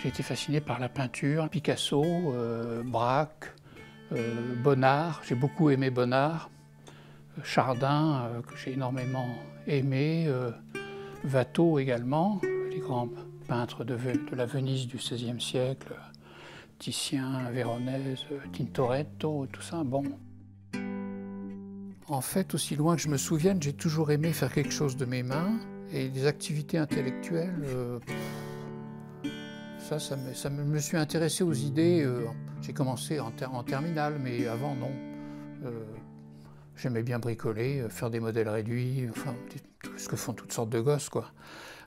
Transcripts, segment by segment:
J'ai été fasciné par la peinture, Picasso, Braque, Bonnard. J'ai beaucoup aimé Bonnard. Chardin, que j'ai énormément aimé. Watteau également, les grands peintres de la Venise du XVIe siècle. Titien, Véronèse, Tintoretto, tout ça, bon. En fait, aussi loin que je me souvienne, j'ai toujours aimé faire quelque chose de mes mains. Et des activités intellectuelles, ça me suis intéressé aux idées. J'ai commencé en terminale, mais avant, non. J'aimais bien bricoler, faire des modèles réduits, enfin, ce que font toutes sortes de gosses, quoi.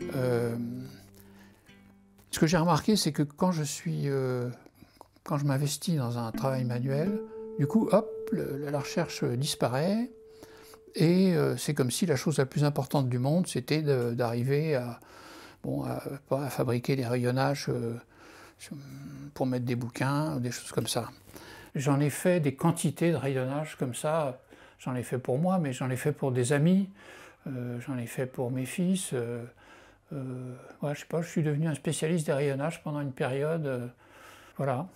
Ce que j'ai remarqué, c'est que quand je m'investis dans un travail manuel, du coup, hop, la recherche disparaît. Et c'est comme si la chose la plus importante du monde, c'était d'arriver à fabriquer des rayonnages pour mettre des bouquins, des choses comme ça. J'en ai fait des quantités de rayonnages comme ça. J'en ai fait pour moi, mais j'en ai fait pour des amis. J'en ai fait pour mes fils. Ouais, je sais pas, je suis devenu un spécialiste des rayonnages pendant une période. Voilà.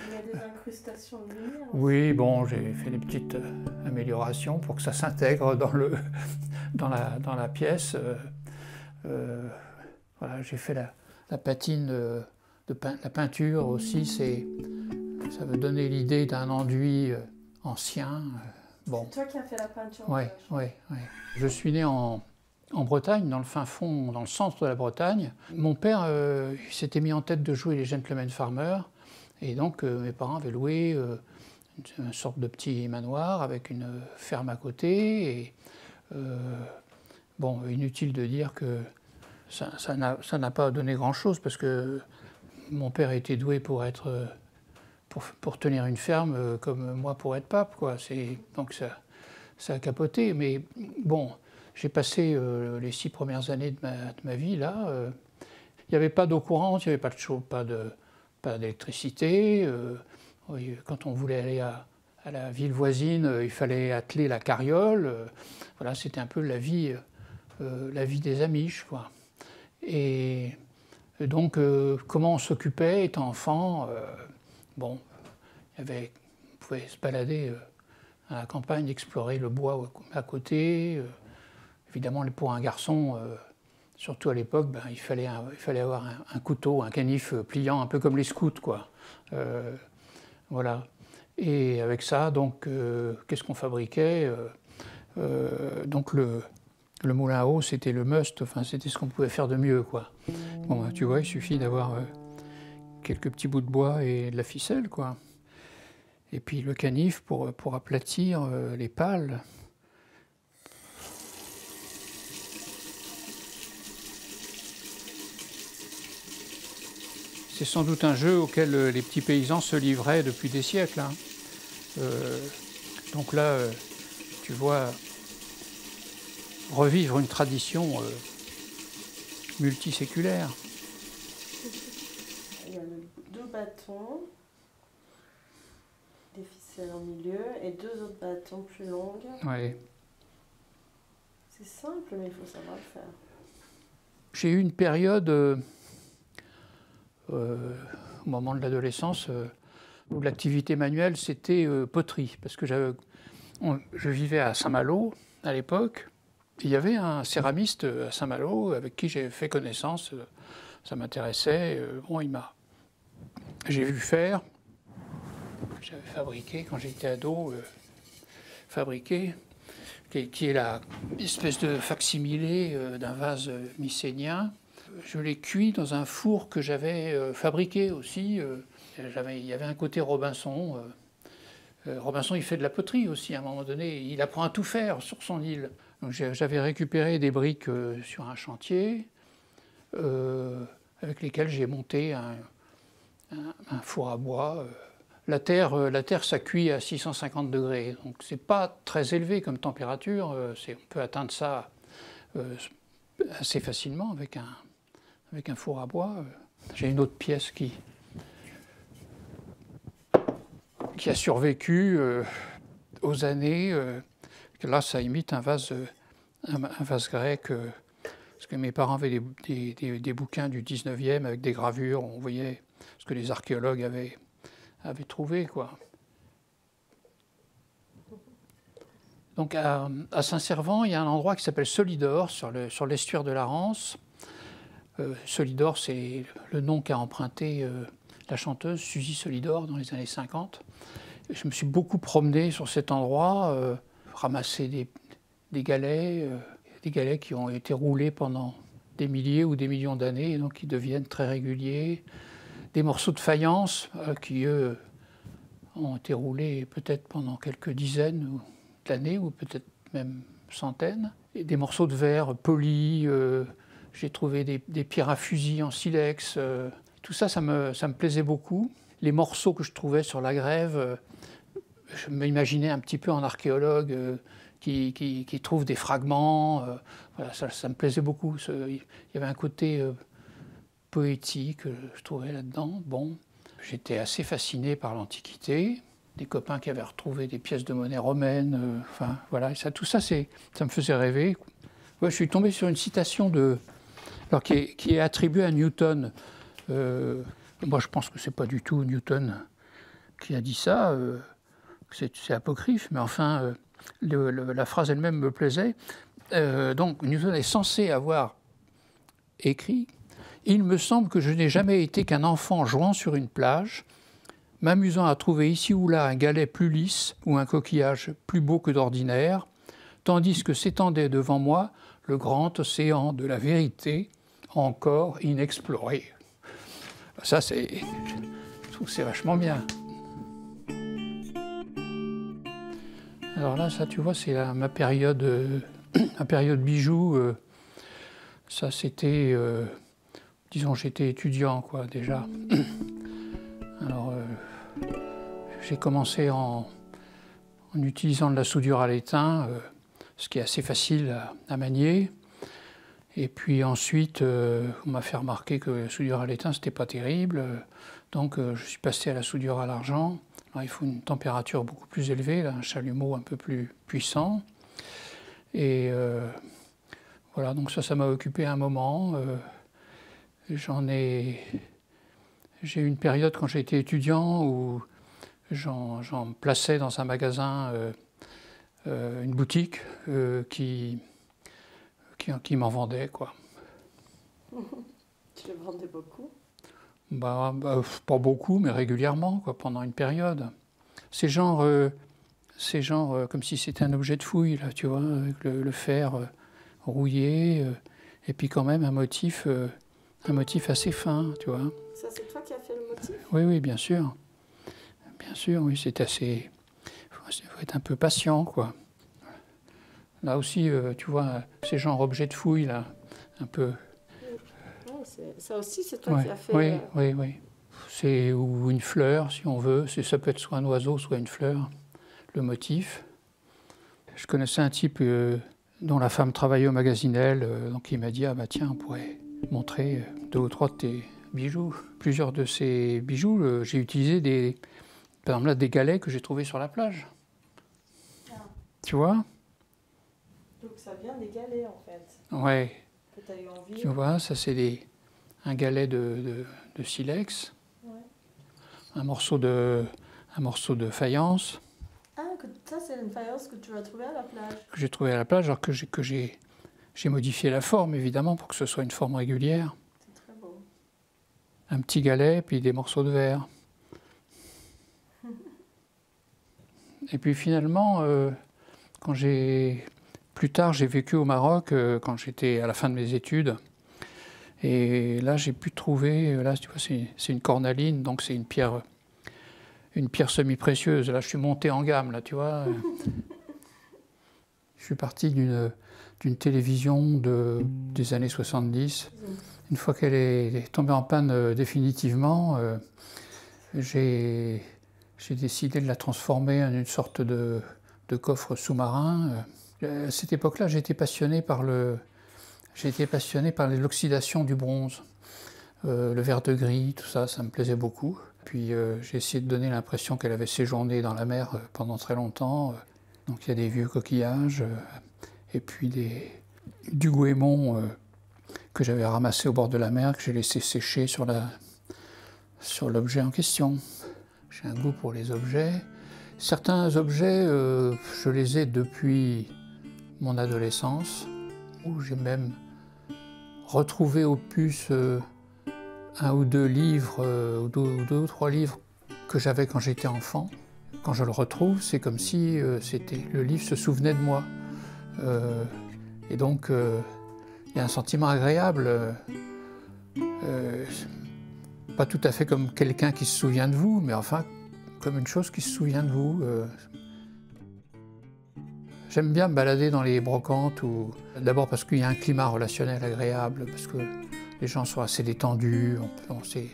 Il y a des incrustations de lumière. Oui, bon, j'ai fait des petites améliorations pour que ça s'intègre dans la pièce. Voilà, j'ai fait la patine la peinture aussi. Ça veut donner l'idée d'un enduit ancien. Bon. C'est toi qui as fait la peinture. Oui, oui, oui. Je suis né en Bretagne, dans le fin fond, dans le centre de la Bretagne. Mon père il s'était mis en tête de jouer les Gentlemen Farmers. Et donc, mes parents avaient loué une sorte de petit manoir avec une ferme à côté. Et, bon, inutile de dire que ça n'a pas donné grand-chose parce que mon père était doué pour tenir une ferme comme moi pour être pape, quoi. Donc ça a capoté. Mais bon, j'ai passé les 6 premières années de ma vie là. Il n'y avait pas d'eau courante, il n'y avait pas de chaud, pas d'électricité. Quand on voulait aller à la ville voisine, il fallait atteler la carriole. Voilà, c'était un peu la vie des Amish, quoi. Et donc, comment on s'occupait étant enfant, bon, on pouvait se balader à la campagne, explorer le bois à côté. Évidemment, pour un garçon, surtout à l'époque, il fallait avoir un couteau, un canif pliant, un peu comme les scouts, quoi. Voilà. Et avec ça, donc, qu'est-ce qu'on fabriquait donc le moulin à eau, c'était le must, enfin, c'était ce qu'on pouvait faire de mieux, quoi. Bon, tu vois, il suffit d'avoir quelques petits bouts de bois et de la ficelle, quoi. Et puis le canif pour aplatir les pales. C'est sans doute un jeu auquel les petits paysans se livraient depuis des siècles, hein. Donc là, tu vois, revivre une tradition multiséculaire. Il y a 2 bâtons, des ficelles en milieu et 2 autres bâtons plus longues. Ouais. C'est simple, mais il faut savoir le faire. J'ai eu une période, au moment de l'adolescence, où l'activité manuelle, c'était poterie. Parce que je vivais à Saint-Malo à l'époque. Il y avait un céramiste à Saint-Malo avec qui j'ai fait connaissance. Ça m'intéressait. Bon, j'ai vu faire. J'avais fabriqué, quand j'étais ado, qui est la espèce de facsimilé d'un vase mycénien. Je l'ai cuit dans un four que j'avais fabriqué aussi. Il y avait un côté Robinson. Robinson, il fait de la poterie aussi à un moment donné. Il apprend à tout faire sur son île. Donc j'avais récupéré des briques sur un chantier avec lesquelles j'ai monté un four à bois. La terre, ça cuit à 650 degrés. Donc c'est pas très élevé comme température. On peut atteindre ça assez facilement avec un four à bois. J'ai une autre pièce qui a survécu aux années. Là, ça imite un vase grec. Parce que mes parents avaient des bouquins du 19e avec des gravures, on voyait ce que les archéologues avaient trouvé, quoi. Donc à Saint-Servant, il y a un endroit qui s'appelle Solidor, sur l'estuaire de la Rance. Solidor, c'est le nom qu'a emprunté la chanteuse Suzy Solidor dans les années 50. Je me suis beaucoup promené sur cet endroit, ramassé des galets qui ont été roulés pendant des milliers ou des millions d'années, et donc qui deviennent très réguliers. Des morceaux de faïence qui, eux, ont été roulés peut-être pendant quelques dizaines d'années, ou peut-être même centaines. Et des morceaux de verre polis, j'ai trouvé des pierres à fusil en silex. Tout ça, ça me plaisait beaucoup. Les morceaux que je trouvais sur la grève, je m'imaginais un petit peu en archéologue qui trouve des fragments. Voilà, ça me plaisait beaucoup. Il y avait un côté poétique, je trouvais là-dedans. Bon, j'étais assez fasciné par l'Antiquité. Des copains qui avaient retrouvé des pièces de monnaie romaines. Enfin, voilà, tout ça, ça me faisait rêver. Ouais, je suis tombé sur une citation qui est attribuée à Newton. Moi, je pense que c'est pas du tout Newton qui a dit ça. C'est apocryphe, mais enfin, la phrase elle-même me plaisait. Donc, Newton est censé avoir écrit « Il me semble que je n'ai jamais été qu'un enfant jouant sur une plage, m'amusant à trouver ici ou là un galet plus lisse ou un coquillage plus beau que d'ordinaire, tandis que s'étendait devant moi le grand océan de la vérité, encore inexploré. » Ça, je trouve que c'est vachement bien. Alors là, ça, tu vois, c'est ma période, bijoux. Ça, c'était, disons, j'étais étudiant, quoi, déjà. Alors, j'ai commencé en utilisant de la soudure à l'étain, ce qui est assez facile à manier. Et puis ensuite, on m'a fait remarquer que la soudure à l'étain, c'était pas terrible. Donc, je suis passé à la soudure à l'argent. Alors, il faut une température beaucoup plus élevée, là, un chalumeau un peu plus puissant. Et voilà, donc ça m'a occupé un moment. J'ai eu une période quand j'étais étudiant où j'en plaçais dans un magasin, une boutique qui m'en vendait, quoi. Tu les vendais beaucoup? Pas beaucoup, mais régulièrement, quoi, pendant une période. C'est genre comme si c'était un objet de fouille, là, tu vois, avec le fer rouillé, et puis quand même un motif assez fin, tu vois. Ça, c'est toi qui as fait le motif? Oui, bien sûr. Bien sûr, oui, c'est assez... Il faut être un peu patient, quoi. Là aussi, tu vois, ces genre objet de fouille, là, un peu... Ça aussi, c'est toi qui as fait... Oui. C'est ou une fleur, si on veut. Ça peut être soit un oiseau, soit une fleur, le motif. Je connaissais un type dont la femme travaillait au magazine Elle, donc il m'a dit « Ah bah tiens, on pourrait montrer 2 ou 3 de tes bijoux ». Plusieurs de ces bijoux, j'ai utilisé par exemple là, des galets que j'ai trouvés sur la plage. Ah. Tu vois? Donc ça vient des galets, en fait. Ouais. Que tu as eu envie. Tu vois, ça c'est un galet de silex, un morceau de faïence. Ah, ça c'est une faïence que tu as trouvée à la plage. Que j'ai trouvé à la plage, alors que j'ai modifié la forme, évidemment, pour que ce soit une forme régulière. C'est très beau. Un petit galet, puis des morceaux de verre. Et puis finalement, plus tard, j'ai vécu au Maroc, quand j'étais à la fin de mes études. Et là, j'ai pu trouver, là, tu vois, c'est une cornaline, donc c'est une pierre semi-précieuse. Là, je suis monté en gamme, là, tu vois. Je suis parti d'une télévision des années 70. Une fois qu'elle est tombée en panne définitivement, j'ai décidé de la transformer en une sorte de coffre sous-marin. À cette époque-là, j'étais passionné par l'oxydation du bronze, le vert de gris, tout ça, ça me plaisait beaucoup. Puis j'ai essayé de donner l'impression qu'elle avait séjourné dans la mer pendant très longtemps. Donc il y a des vieux coquillages, et puis du goémon que j'avais ramassé au bord de la mer, que j'ai laissé sécher sur l'objet en question. J'ai un goût pour les objets. Certains objets, je les ai depuis mon adolescence, où j'ai même retrouvé au puce un ou deux livres, ou deux ou trois livres que j'avais quand j'étais enfant. Quand je le retrouve, c'est comme si le livre se souvenait de moi. Et donc, il y a un sentiment agréable, pas tout à fait comme quelqu'un qui se souvient de vous, mais enfin, comme une chose qui se souvient de vous. J'aime bien me balader dans les brocantes, d'abord parce qu'il y a un climat relationnel agréable, parce que les gens sont assez détendus, et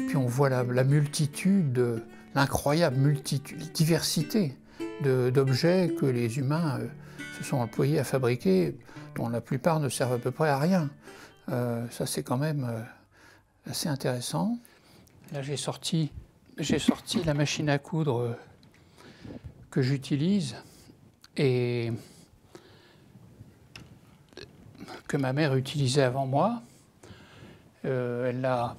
puis on voit la multitude, l'incroyable diversité d'objets que les humains se sont employés à fabriquer, dont la plupart ne servent à peu près à rien. Ça, c'est quand même assez intéressant. Là, j'ai sorti la machine à coudre que j'utilise et que ma mère utilisait avant moi. Elle l'a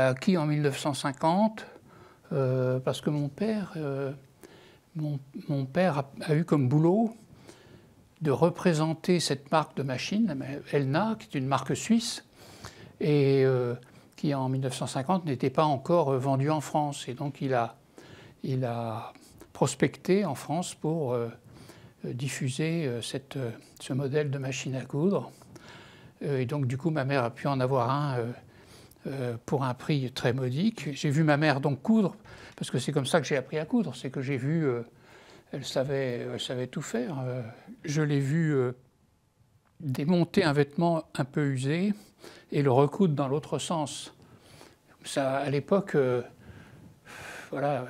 acquis en 1950 parce que mon père a eu comme boulot de représenter cette marque de machine, Elna, qui est une marque suisse, et qui en 1950 n'était pas encore vendue en France. Et donc il a prospecté en France pour diffuser ce modèle de machine à coudre. Et donc du coup ma mère a pu en avoir un pour un prix très modique. J'ai vu ma mère donc coudre, parce que c'est comme ça que j'ai appris à coudre, c'est que j'ai vu, elle savait tout faire. Je l'ai vu démonter un vêtement un peu usé et le recoudre dans l'autre sens. Ça, à l'époque, voilà,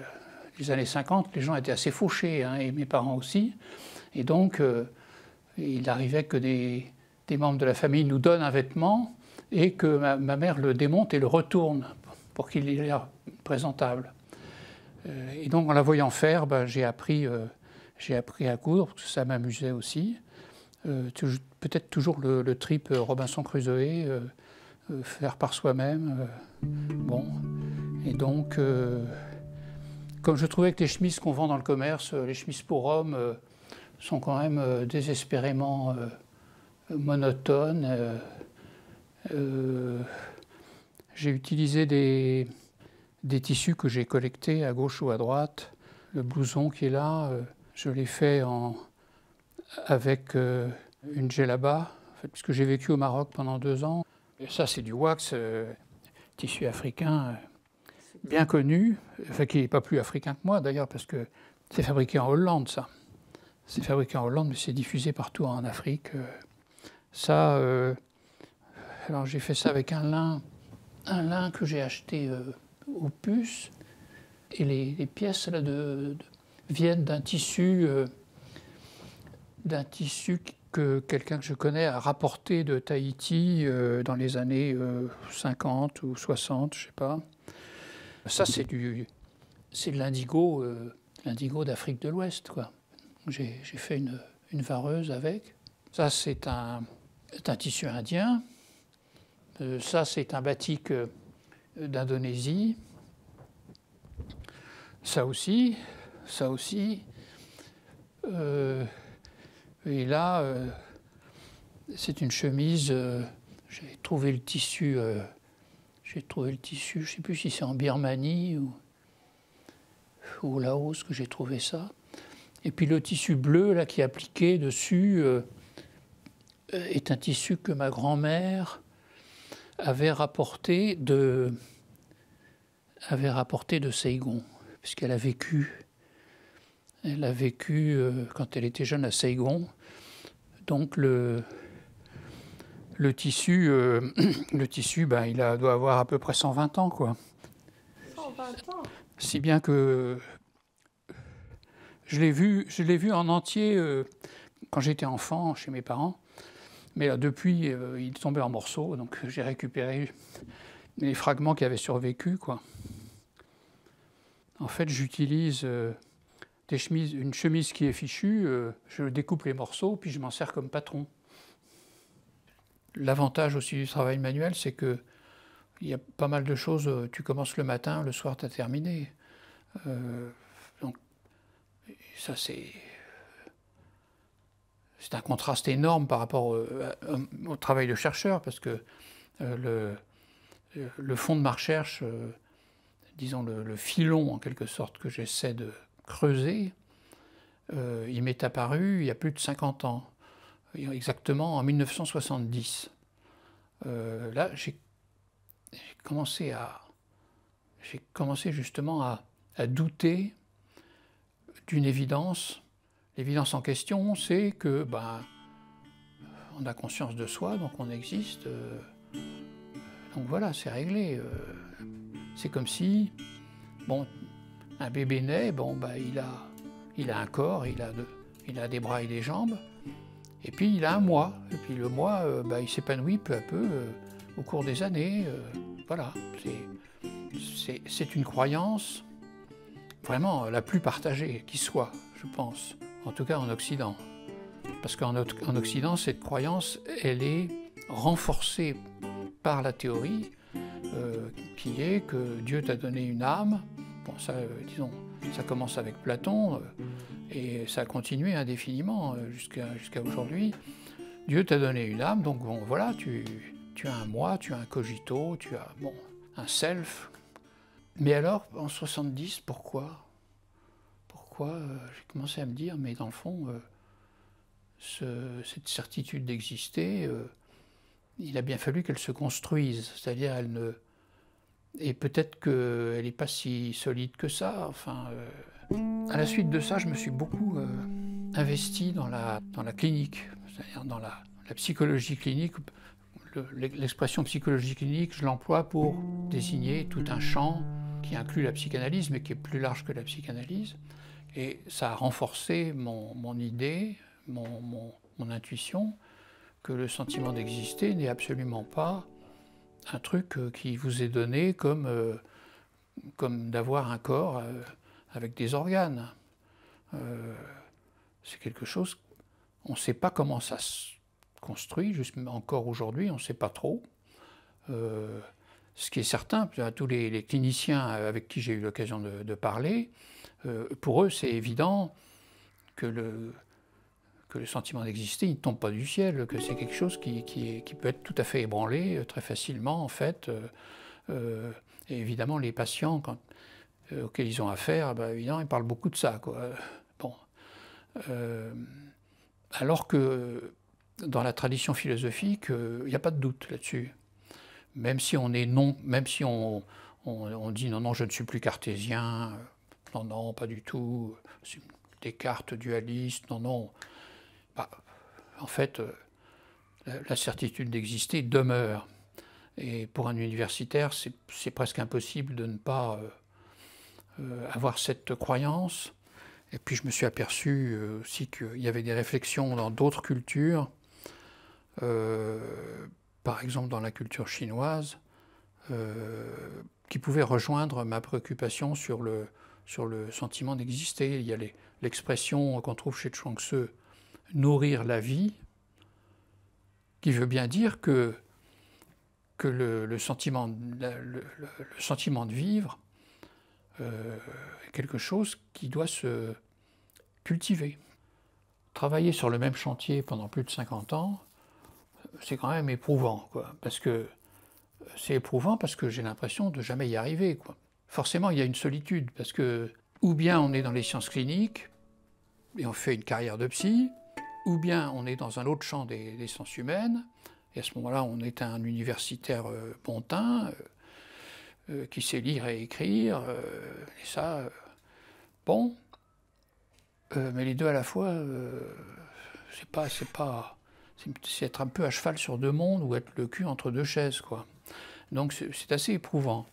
les années 50, les gens étaient assez fauchés, hein, et mes parents aussi. Et donc, il arrivait que des membres de la famille nous donnent un vêtement et que ma mère le démonte et le retourne pour qu'il ait l'air présentable. Et donc, en la voyant faire, j'ai appris à coudre, parce que ça m'amusait aussi. Peut-être toujours le trip Robinson Crusoe, faire par soi-même. Bon. Et donc, comme je trouvais que les chemises qu'on vend dans le commerce, les chemises pour hommes, sont quand même désespérément monotones, j'ai utilisé des tissus que j'ai collectés à gauche ou à droite. Le blouson qui est là, je l'ai fait avec une djellaba, en fait, puisque j'ai vécu au Maroc pendant 2 ans. Et ça, c'est du wax, tissu africain bien connu, enfin, qui n'est pas plus africain que moi d'ailleurs, parce que c'est fabriqué en Hollande, ça. C'est fabriqué en Hollande, mais c'est diffusé partout en Afrique. Ça, alors j'ai fait ça avec un lin que j'ai acheté au puce, et les pièces là, viennent d'un tissu que quelqu'un que je connais a rapporté de Tahiti dans les années 50 ou 60, je sais pas. Ça, c'est de l'indigo, l'indigo d'Afrique de l'Ouest, quoi. J'ai fait une vareuse avec. Ça, c'est un tissu indien. Ça, c'est un batik d'Indonésie. Ça aussi. Et là, c'est une chemise. J'ai trouvé le tissu. Je ne sais plus si c'est en Birmanie ou au Laos que j'ai trouvé ça. Et puis le tissu bleu là, qui est appliqué dessus est un tissu que ma grand-mère avait rapporté de Saigon, puisqu'elle a vécu. Elle a vécu quand elle était jeune à Saigon. Donc le tissu, il doit avoir à peu près 120 ans, quoi. 120 ans. Si bien que je l'ai vu en entier quand j'étais enfant chez mes parents. Mais là, depuis, il est tombé en morceaux, donc j'ai récupéré les fragments qui avaient survécu, quoi. En fait, j'utilise une chemise qui est fichue, je découpe les morceaux, puis je m'en sers comme patron. L'avantage aussi du travail manuel, c'est qu'il y a pas mal de choses, tu commences le matin, le soir tu as terminé. Donc ça c'est un contraste énorme par rapport au travail de chercheur, parce que le fond de ma recherche, disons le filon en quelque sorte que j'essaie de creuser, il m'est apparu il y a plus de 50 ans, exactement en 1970. Là, j'ai commencé justement à douter d'une évidence. L'évidence en question, c'est que on a conscience de soi, donc on existe. Donc voilà, c'est réglé. C'est comme si, bon, un bébé naît, il a un corps, il a des bras et des jambes, et puis il a un moi. Et puis le moi, il s'épanouit peu à peu au cours des années. Voilà, c'est une croyance vraiment la plus partagée qui soit, je pense, en tout cas en Occident. Parce qu'en Occident, cette croyance, elle est renforcée par la théorie qui est que Dieu t'a donné une âme. Bon, ça, disons, ça commence avec Platon et ça a continué indéfiniment jusqu'à aujourd'hui. Dieu t'a donné une âme, donc bon, voilà, tu as un moi, tu as un cogito, tu as un self. Mais alors, en 70, pourquoi j'ai commencé à me dire, mais dans le fond, cette certitude d'exister, il a bien fallu qu'elle se construise, c'est-à-dire et peut-être qu'elle n'est pas si solide que ça. Enfin, à la suite de ça, je me suis beaucoup investi dans la clinique, c'est-à-dire dans la psychologie clinique. L'expression psychologie clinique, je l'emploie pour désigner tout un champ qui inclut la psychanalyse, mais qui est plus large que la psychanalyse. Et ça a renforcé mon idée, mon intuition, que le sentiment d'exister n'est absolument pas un truc qui vous est donné comme d'avoir un corps avec des organes. C'est quelque chose, on ne sait pas comment ça se construit, encore aujourd'hui, on ne sait pas trop. Ce qui est certain, tous les cliniciens avec qui j'ai eu l'occasion de parler, pour eux, c'est évident que le sentiment d'exister, il ne tombe pas du ciel, que c'est quelque chose qui peut être tout à fait ébranlé très facilement, en fait. Et évidemment, les patients auxquels ils ont affaire, évidemment, ils parlent beaucoup de ça, quoi. Bon. Alors que dans la tradition philosophique, il n'y a pas de doute là-dessus. Même si on dit non, je ne suis plus cartésien, non, pas du tout, Descartes dualiste, non. En fait, la certitude d'exister demeure. Et pour un universitaire, c'est presque impossible de ne pas avoir cette croyance. Et puis je me suis aperçu aussi qu'il y avait des réflexions dans d'autres cultures, par exemple dans la culture chinoise, qui pouvaient rejoindre ma préoccupation sur le sentiment d'exister. Il y a l'expression qu'on trouve chez Chuang Tzu, nourrir la vie, qui veut bien dire que le sentiment de vivre est quelque chose qui doit se cultiver. Travailler sur le même chantier pendant plus de 50 ans, c'est quand même éprouvant, quoi, parce que c'est éprouvant parce que j'ai l'impression de jamais y arriver, quoi. Forcément, il y a une solitude, parce que ou bien on est dans les sciences cliniques et on fait une carrière de psy, ou bien on est dans un autre champ des sciences humaines, et à ce moment-là, on est un universitaire pontin qui sait lire et écrire, et ça, bon, mais les deux à la fois, c'est être un peu à cheval sur deux mondes ou être le cul entre deux chaises, quoi. Donc c'est assez éprouvant.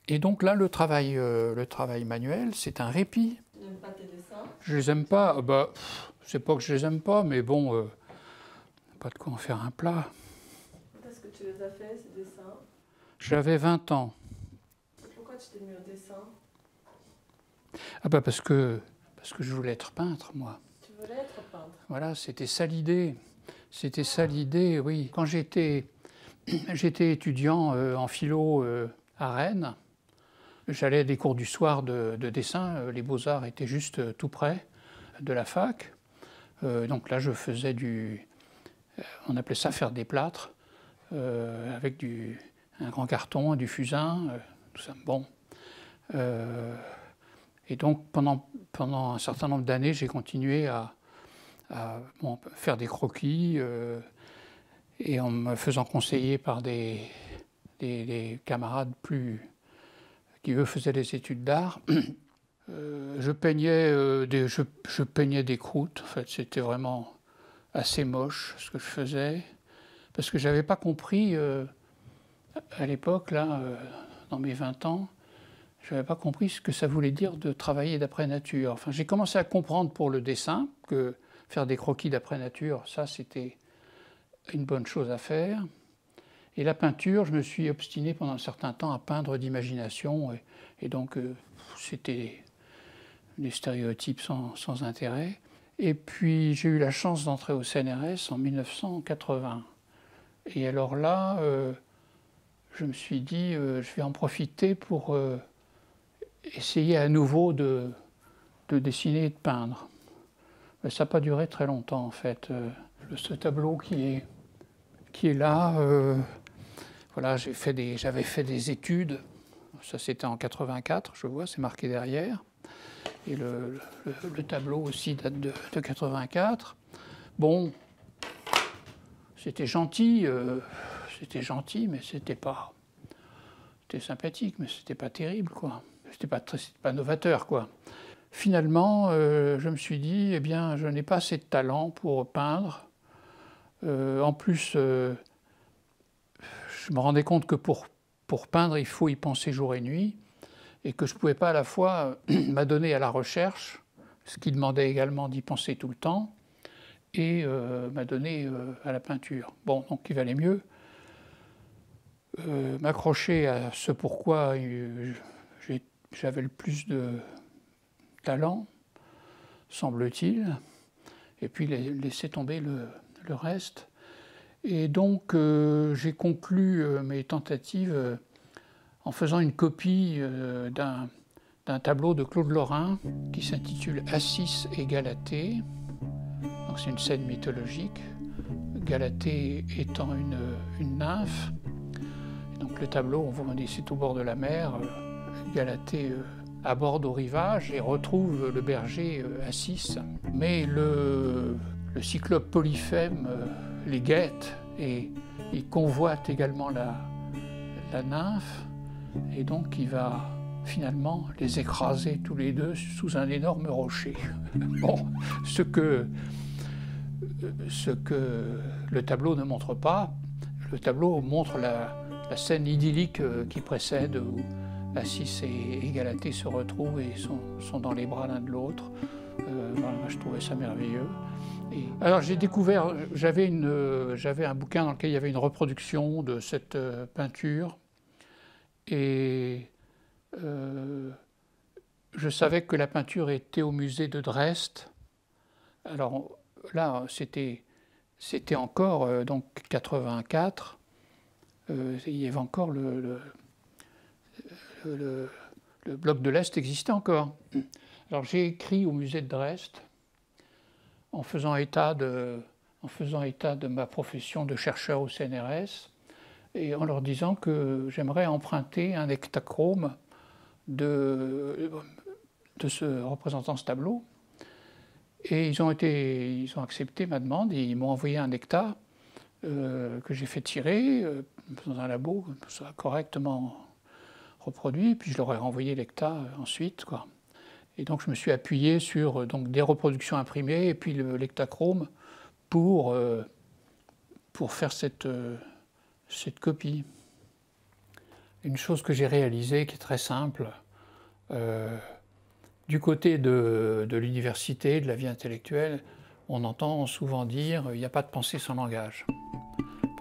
Et donc là, le travail manuel, c'est un répit. Tu n'aimes pas tes dessins? Je les aime pas. C'est pas que je les aime pas, mais bon, pas de quoi en faire un plat. Quand est-ce que tu les as faits, ces dessins? J'avais 20 ans. Pourquoi tu t'es mis au dessin? Parce que je voulais être peintre, moi. Tu voulais être peintre? Voilà, c'était ça l'idée. C'était ça l'idée, oui. Quand j'étais étudiant en philo à Rennes, j'allais à des cours du soir de dessin. Les Beaux-Arts étaient juste tout près de la fac. Donc là, je faisais on appelait ça faire des plâtres, avec un grand carton, du fusain, tout ça. Bon. Et donc, pendant un certain nombre d'années, j'ai continué à faire des croquis, et en me faisant conseiller par des camarades qui, eux, faisaient des études d'art. Je peignais des croûtes. En fait, c'était vraiment assez moche ce que je faisais, parce que je n'avais pas compris, à l'époque, là, dans mes 20 ans, je n'avais pas compris ce que ça voulait dire de travailler d'après nature. Enfin, j'ai commencé à comprendre pour le dessin que faire des croquis d'après nature, ça, c'était une bonne chose à faire. Et la peinture, je me suis obstiné pendant un certain temps à peindre d'imagination, et donc c'était des stéréotypes sans intérêt. Et puis j'ai eu la chance d'entrer au CNRS en 1980. Et alors là, je me suis dit, je vais en profiter pour essayer à nouveau de dessiner et de peindre. Mais ça n'a pas duré très longtemps en fait. Ce tableau qui est là, voilà, j'avais fait des études. Ça c'était en 84, je vois, c'est marqué derrière. Et le tableau aussi date de 84. Bon, c'était gentil, mais c'était sympathique, mais c'était pas terrible, quoi. C'était pas novateur, quoi. Finalement, je me suis dit, eh bien, je n'ai pas assez de talent pour peindre. En plus, je me rendais compte que pour peindre, il faut y penser jour et nuit, et que je ne pouvais pas à la fois m'adonner à la recherche, ce qui demandait également d'y penser tout le temps, et m'adonner à la peinture. Bon, donc il valait mieux m'accrocher à ce pourquoi j'avais le plus de talent, semble-t-il, et puis laisser tomber le reste. Et donc j'ai conclu mes tentatives en faisant une copie d'un tableau de Claude Lorrain qui s'intitule Acis et Galatée. Donc c'est une scène mythologique, Galatée étant une nymphe. Et donc le tableau, on voit, c'est au bord de la mer, Galatée aborde au rivage et retrouve le berger Acis. Mais le cyclope Polyphème les guette et il convoite également la nymphe. Et donc il va finalement les écraser tous les deux sous un énorme rocher. Bon, ce que le tableau ne montre pas, le tableau montre la scène idyllique qui précède, où Acis et Galatée se retrouvent et sont dans les bras l'un de l'autre. Voilà, je trouvais ça merveilleux. Alors j'ai découvert, j'avais un bouquin dans lequel il y avait une reproduction de cette peinture. Et je savais que la peinture était au musée de Dresde. Alors là, c'était encore donc 84. Il y avait encore le bloc de l'Est existait encore. Alors j'ai écrit au musée de Dresde en faisant état de ma profession de chercheur au CNRS. Et en leur disant que j'aimerais emprunter un hectachrome de représentant ce tableau. Et ils ont accepté ma demande et ils m'ont envoyé un hecta que j'ai fait tirer dans un labo, ça a correctement reproduit, puis je leur ai renvoyé l'hecta ensuite, quoi. Et donc je me suis appuyé sur des reproductions imprimées et puis l'hectachrome pour faire cette copie. Une chose que j'ai réalisée qui est très simple, du côté de l'université, de la vie intellectuelle, on entend souvent dire il n'y a pas de pensée sans langage.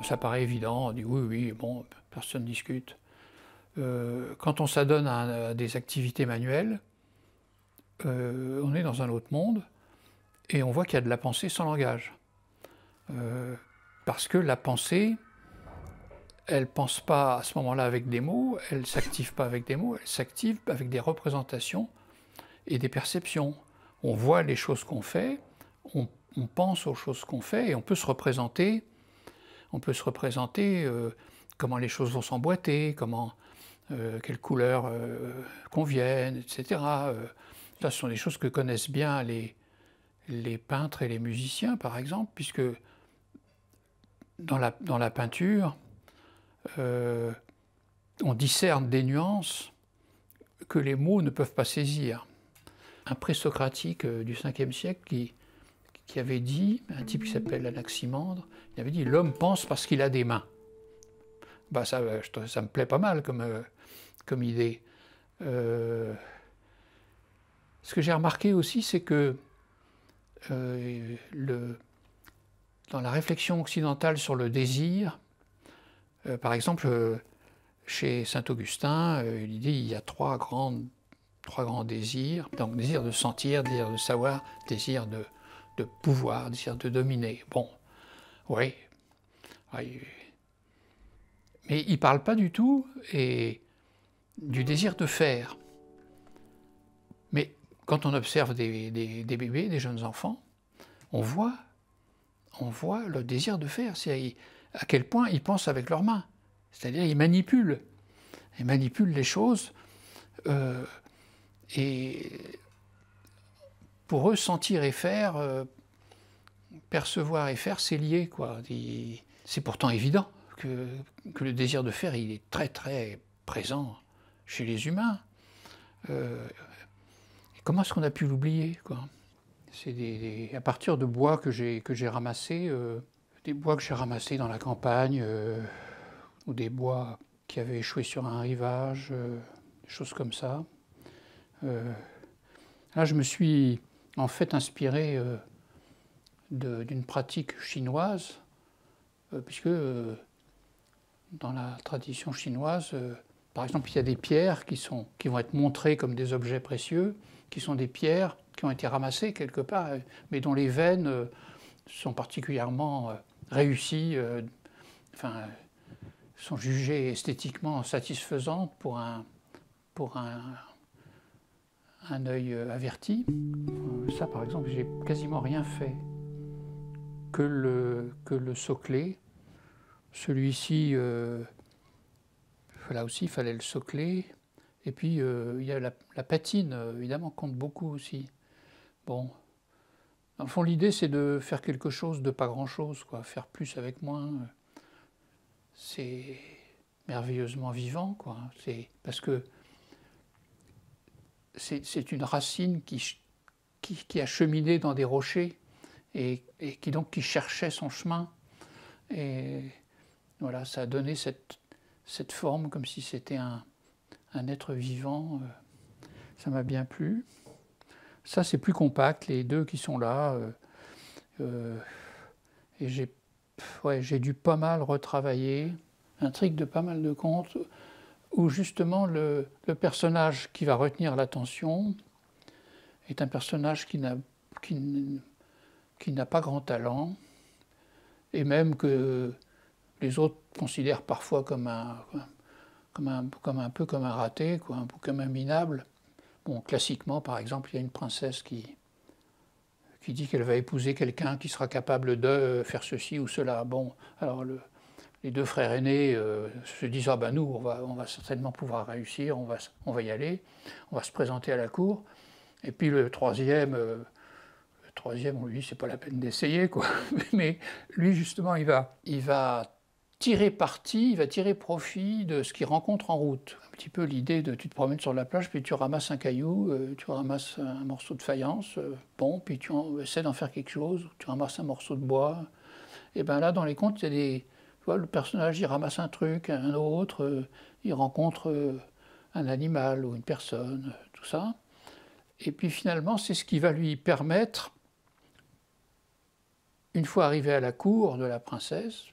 Ça paraît évident, on dit oui, bon, personne ne discute. Quand on s'adonne à des activités manuelles, on est dans un autre monde et on voit qu'il y a de la pensée sans langage. Parce que la pensée, elle ne pense pas à ce moment-là avec des mots, elle ne s'active pas avec des mots, elle s'active avec des représentations et des perceptions. On voit les choses qu'on fait, on pense aux choses qu'on fait et on peut se représenter comment les choses vont s'emboîter, quelles couleurs conviennent, etc. Ça, ce sont des choses que connaissent bien les peintres et les musiciens, par exemple, puisque dans la peinture, on discerne des nuances que les mots ne peuvent pas saisir. Un présocratique du 5e siècle qui avait dit, un type qui s'appelle Anaximandre, il avait dit « l'homme pense parce qu'il a des mains ». Bah ça me plaît pas mal comme idée. Ce que j'ai remarqué aussi, c'est que dans la réflexion occidentale sur le désir, par exemple, chez Saint-Augustin, il dit il y a trois grands désirs. Donc désir de sentir, désir de savoir, désir de pouvoir, désir de dominer. Bon, oui. Mais il ne parle pas du tout du désir de faire. Mais quand on observe des bébés, des jeunes enfants, on voit le désir de faire. C'est à quel point ils pensent avec leurs mains. C'est-à-dire ils manipulent les choses. Et pour eux, sentir et faire, percevoir et faire, c'est lié, quoi. C'est pourtant évident que le désir de faire, il est très très présent chez les humains. Comment est-ce qu'on a pu l'oublier, quoi? C'est à partir de bois que j'ai ramassés, des bois que j'ai ramassés dans la campagne, ou des bois qui avaient échoué sur un rivage, des choses comme ça. Là, je me suis en fait inspiré d'une pratique chinoise, puisque dans la tradition chinoise, par exemple, il y a des pierres qui vont être montrées comme des objets précieux, qui sont des pierres qui ont été ramassées quelque part, mais dont les veines sont particulièrement réussies, sont jugées esthétiquement satisfaisantes pour un œil averti. Ça, par exemple, j'ai quasiment rien fait que le socler. Celui-ci, là aussi, il fallait le socler. Et puis, il y a la patine, évidemment, compte beaucoup aussi. Bon. Dans le fond, l'idée, c'est de faire quelque chose de pas grand-chose, quoi. Faire plus avec moins. C'est merveilleusement vivant, quoi. Parce que c'est une racine qui a cheminé dans des rochers et qui cherchait son chemin. Et voilà, ça a donné cette forme comme si c'était un être vivant. Ça m'a bien plu. Ça, c'est plus compact, les deux qui sont là. Et j'ai dû pas mal retravailler. Un trick de pas mal de contes où justement le personnage qui va retenir l'attention est un personnage qui n'a pas grand talent, et même que les autres considèrent parfois comme un peu comme un raté, quoi, un peu comme un minable. Bon, classiquement, par exemple, il y a une princesse qui dit qu'elle va épouser quelqu'un qui sera capable de faire ceci ou cela. Bon, alors les deux frères aînés se disent « Ah ben nous, on va certainement pouvoir réussir, on va y aller, on va se présenter à la cour. » Et puis le troisième, on lui dit « C'est pas la peine d'essayer, quoi. » Mais lui, justement, il va tirer parti, il va tirer profit de ce qu'il rencontre en route. Un petit peu l'idée de tu te promènes sur la plage, puis tu ramasses un caillou, tu ramasses un morceau de faïence, bon, puis tu essaies d'en faire quelque chose, tu ramasses un morceau de bois. Et bien là, dans les contes, il y a des... Tu vois, le personnage, il ramasse un truc, un autre, il rencontre un animal ou une personne, tout ça. Et puis finalement, c'est ce qui va lui permettre, une fois arrivé à la cour de la princesse,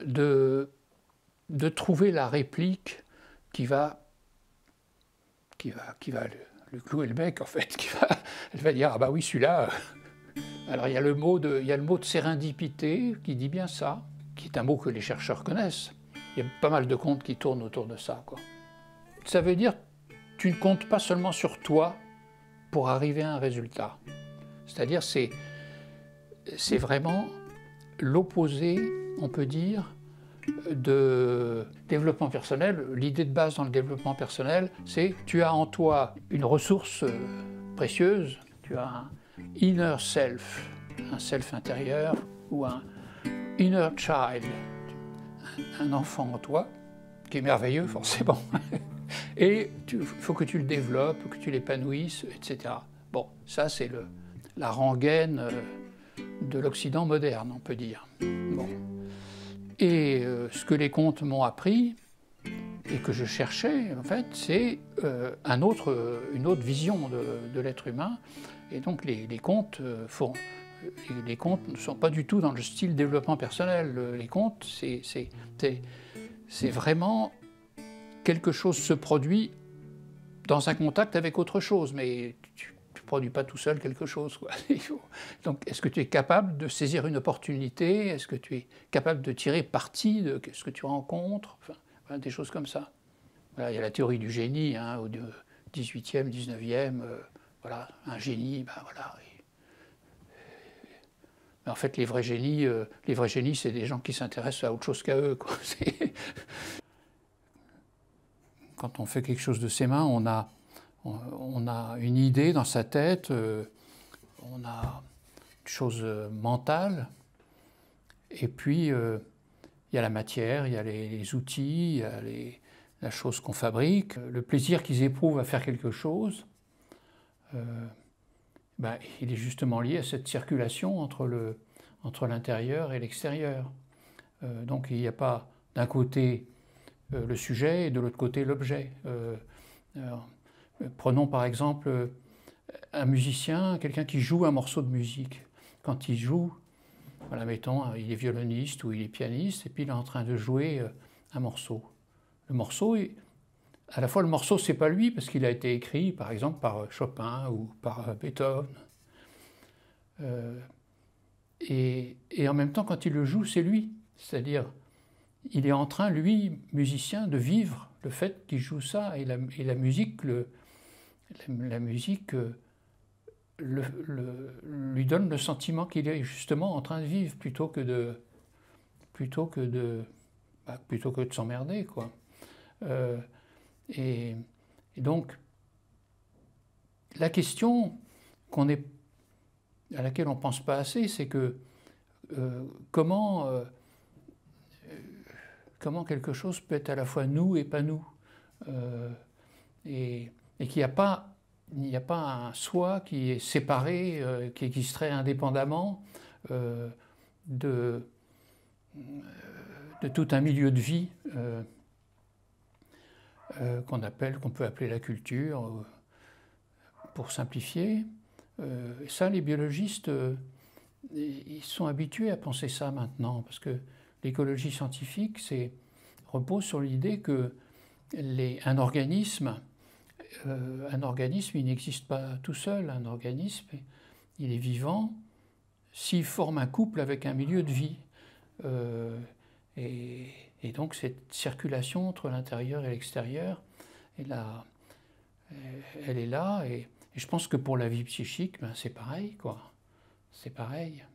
de trouver la réplique qui va lui clouer le bec, en fait. Elle va dire « Ah bah oui, celui-là, Alors il y a le mot de sérendipité qui dit bien ça, qui est un mot que les chercheurs connaissent. Il y a pas mal de contes qui tournent autour de ça, quoi. Ça veut dire que tu ne comptes pas seulement sur toi pour arriver à un résultat. C'est-à-dire c'est vraiment l'opposé, on peut dire, de développement personnel. L'idée de base dans le développement personnel, c'est que tu as en toi une ressource précieuse, tu as un inner self, un self intérieur, ou un inner child, un enfant en toi, qui est merveilleux forcément, et il faut que tu le développes, que tu l'épanouisses, etc. Bon, ça c'est la rengaine de l'Occident moderne, on peut dire. Bon. Et ce que les contes m'ont appris, et que je cherchais, en fait, c'est une autre vision de l'être humain. Et donc les contes ne sont pas du tout dans le style développement personnel. Les contes, c'est vraiment quelque chose se produit dans un contact avec autre chose, mais tu ne produis pas tout seul quelque chose, quoi. Donc est-ce que tu es capable de saisir une opportunité? Est-ce que tu es capable de tirer parti de ce que tu rencontres? Enfin, voilà, des choses comme ça. Voilà, il y a la théorie du génie, hein, au 18e, 19e, voilà, un génie, ben voilà. Mais en fait, les vrais génies, c'est des gens qui s'intéressent à autre chose qu'à eux, quoi. Quand on fait quelque chose de ses mains, on a une idée dans sa tête, on a une chose mentale, et puis il y a la matière, il y a les outils, il y a la chose qu'on fabrique, le plaisir qu'ils éprouvent à faire quelque chose, ben, il est justement lié à cette circulation entre l'intérieur et l'extérieur. Donc il n'y a pas d'un côté le sujet et de l'autre côté l'objet. Prenons par exemple un musicien, quelqu'un qui joue un morceau de musique. Quand il joue, voilà, mettons, il est violoniste ou il est pianiste, et puis il est en train de jouer un morceau. Le morceau, à la fois le morceau, c'est pas lui, parce qu'il a été écrit, par exemple, par Chopin ou par Beethoven. Et en même temps, quand il le joue, c'est lui. C'est-à-dire, il est en train, lui, musicien, de vivre le fait qu'il joue ça, et la musique, lui donne le sentiment qu'il est justement en train de vivre, plutôt que de s'emmerder, quoi. Et donc, la question à laquelle on ne pense pas assez, c'est que comment quelque chose peut être à la fois nous et pas nous, et qu'il n'y a pas un soi qui est séparé, qui existerait indépendamment de tout un milieu de vie qu'on peut appeler la culture, pour simplifier. Ça, les biologistes, ils sont habitués à penser ça maintenant, parce que l'écologie scientifique repose sur l'idée que un organisme, il n'existe pas tout seul. Un organisme, il est vivant s'il forme un couple avec un milieu de vie. Et donc cette circulation entre l'intérieur et l'extérieur, elle est là. Et je pense que pour la vie psychique, ben c'est pareil, quoi. C'est pareil.